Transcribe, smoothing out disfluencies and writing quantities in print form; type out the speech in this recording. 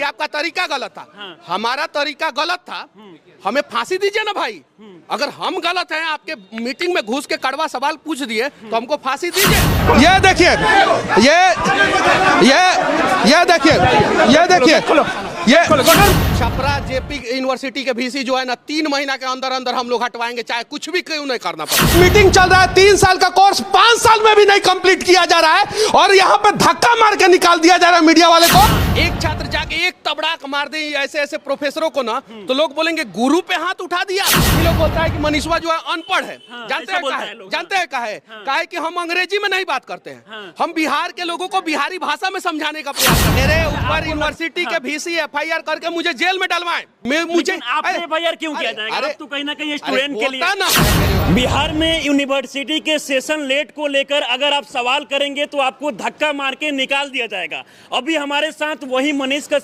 आपका तरीका गलत था। हमारा तरीका गलत था, हमें फांसी दीजिए ना भाई। अगर हम गलत हैं, आपके मीटिंग में घुस के कड़वा सवाल पूछ दिए तो हमको फांसी दीजिए। ये देखिए, ये देखिए, ये छपरा जेपी यूनिवर्सिटी के वीसी जो है ना, 3 महीना के अंदर अंदर हम लोग हटवाएंगे, चाहे कुछ भी क्यों नहीं करना पड़े। मीटिंग चल रहा है, 3 साल का कोर्स 5 साल में भी नहीं कंप्लीट किया जा रहा है और यहाँ पे धक्का मार के निकाल दिया जा रहा है मीडिया वाले को। एक छात्र जाके एक तबड़ाक मार दे ऐसे ऐसे प्रोफेसरों को ना, तो लोग बोलेंगे गुरु पे हाथ उठा दिया। ये लोग बोलता है कि मनीषवा जो है अनपढ़ है। जानते हैं का है कि हम अंग्रेजी में नहीं बात करते हैं, हम बिहार के लोगों को बिहारी भाषा में समझाने का प्रयास करते हैं। मेरे ऊपर यूनिवर्सिटी के वीसी FIR करके मुझे जेल में डलवाएं। मुझे आपने FIR क्यों किया जाएगा? आप तो कहीं ना कहीं स्टूडेंट के लिए ना। बिहार में यूनिवर्सिटी के सेशन लेट को लेकर अगर आप सवाल करेंगे तो आपको धक्का मार के निकाल दिया जाएगा। अभी हमारे साथ वही मनीष का